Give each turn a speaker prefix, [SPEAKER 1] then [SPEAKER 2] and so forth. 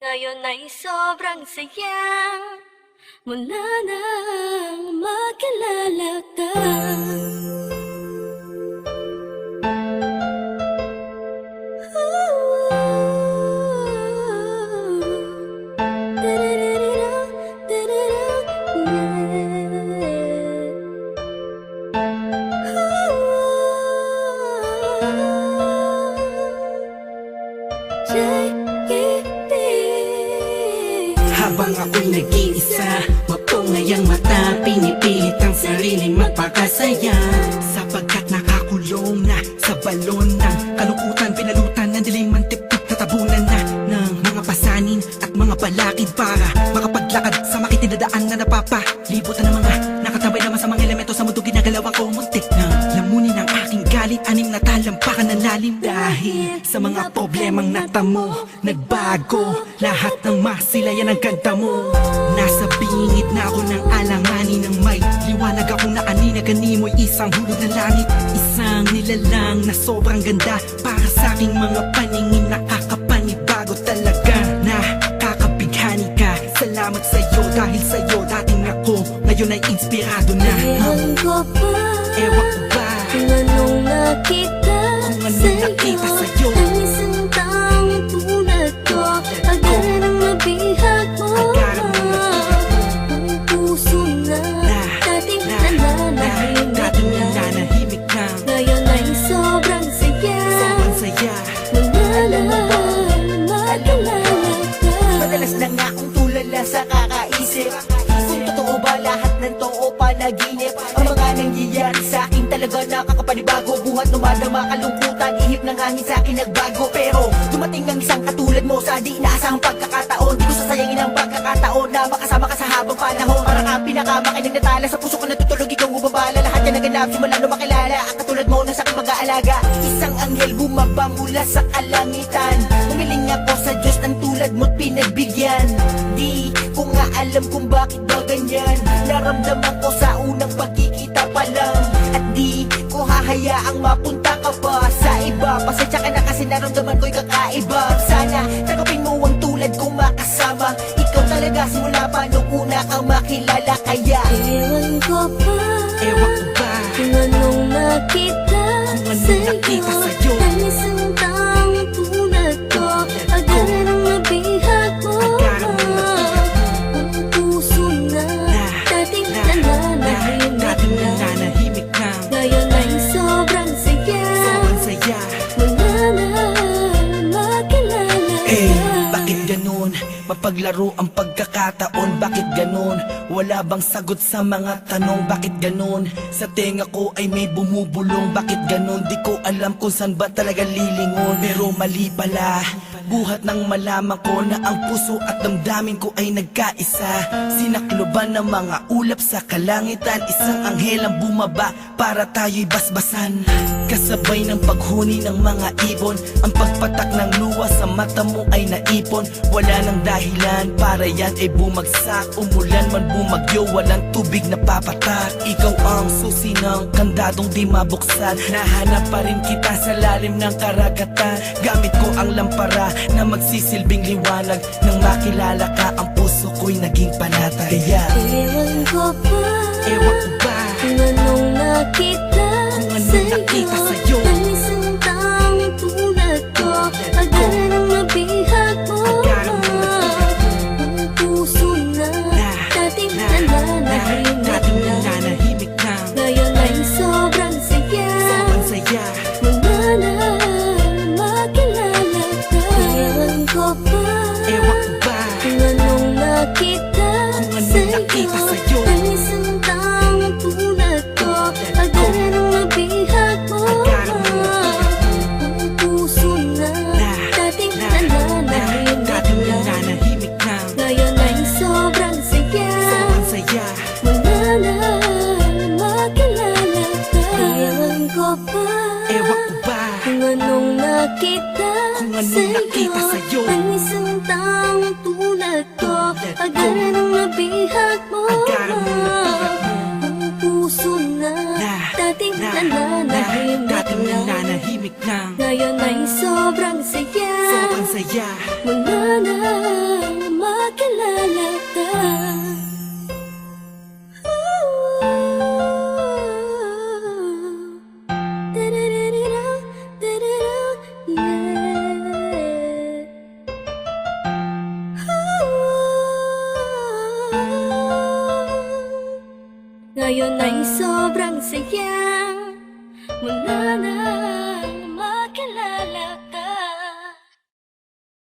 [SPEAKER 1] Ngayon ay sobrang saya mula nang makilala ka.
[SPEAKER 2] Habang ako'y nag-iisa, mapungayang mata, pinipilit ang sariling magpakasaya. Sapagkat nakakulong na sa balon ng kalungkutan, pinalutan ng dilim ang tip-tip, tatabunan na ng mga pasanin at mga balakid para makapaglakad sa makitinadaan na napapalibutan ng mga nakatambay naman sa mga elemento sa mundo. Ginagalawan ko muntik na lamunin ang aking galit, anim na talampakan ng lalim. Dahil sa mga problemang natamo, nagbago lahat ng masilayan ang ganda mo. Nasa bingit na ako ng alanganin ng may liwanag akong naaninag, kanimo'y isang hulog ng langit. Isang nilalang na sobrang ganda para sa aking mga paningin, nakakapanibago talaga. Nakakabighani ka, salamat sa'yo, dahil sa'yo dating ako, ngayon ay inspirado na.
[SPEAKER 1] Ewan ko ba,
[SPEAKER 2] Ewan ko ba
[SPEAKER 1] kung anong nakita
[SPEAKER 2] sa'yo,
[SPEAKER 1] ang isang taong tulad ko. Agad ang mabihag mo, ang puso na dating nananahimik na. Ngayon ay sobrang saya mula nang makilala ka.
[SPEAKER 3] Madalas na nga akong tulala sa kakaisip kung totoo ba lahat ng to o panaginip. Ang mga nangyayari sa akin talaga nakakapanibago. Buhat lumadama kalungkutan, ihip ng hangin sa akin nagbago. Pero dumating ang isang katulad mo sa di inaasahang pagkakataon. Di ko sasayangin ang pagkakataon na makasama ka sa habang panahon. Parang ang pinakamakinig na tala sa puso ko natutulog, ikaw ubabala. Lahat yan naganap simula nung makilala. Ang katulad mo na sa aking mag-aalaga. Isang anghel bumaba mula sa kalangitan. Umiling ako sa Diyos ng tulad mo't pinagbigyan. Di ko nga alam kung bakit ba ganyan. Naramdaman ko sa unang pagkikita pa lang. At di ko hahayaang mapunta ka pa sa iba. Pasensya ka na kasi naramdaman ko'y kakaiba. Sana tanggapin mo ang tulad kong makasama. Ikaw talaga simula pa nung una kang makilala. Kaya
[SPEAKER 1] Ewan ko ba,
[SPEAKER 2] kung
[SPEAKER 1] anong nakita
[SPEAKER 2] sa'yo,
[SPEAKER 1] ang isang taong tulad ko. Agad ang mabihag mo, ang puso na dating nananahimik na. Ngayon ay sobrang saya mula nang makilala ka.
[SPEAKER 2] Bakit ganun? Mapaglaro ang pagkakataon, bakit ganun? Wala bang sagot sa mga tanong, bakit ganun? Sa tenga ko ay may bumubulong, bakit ganun? Di ko alam kung saan ba talaga lilingon. Pero mali pala, buhat nang malaman ko na ang puso at damdamin ko ay nagkaisa. Sinakloban ng mga ulap sa kalangitan, isang anghel ang bumaba para tayo'y basbasan. Kasabay ng paghuni ng mga ibon, ang pagpatak ng luha sa mata mo ay naipon. Wala nang dahilan para yan ay bumagsak. Umulan man bumagyo, walang tubig na papatak. Ikaw ang susi ng kandadong di mabuksan. Nahanap pa rin kita sa lalim ng karagatan. Gamit ko ang lampara na magsisilbing liwanag. Nang makilala ka, ang puso ko'y naging panatag. Kaya
[SPEAKER 1] Ewan ko ba, kung anong nakita sa'yo ang isang taong tulad ko. Agad ang mabihag mo, ang puso na dating nananahimik na. Ngayon ay sobrang saya mula nang makilala ka. Ewan ko ba, kung anong nakita sa'yo ang isang taong tulad ko. Agad ang mabihag mo, ang puso na dating nananahimik na. Ngayon ay sobrang saya mula nang makilala ka. Ewan ko ba, kung anong nakita sa'yo ang isang taong tulad ko. Agad ang mabihag mo, ang puso na dating nananahimik na. Ngayon ay sobrang saya
[SPEAKER 2] saya
[SPEAKER 1] mula na Ngayon ay sobrang saya, wala na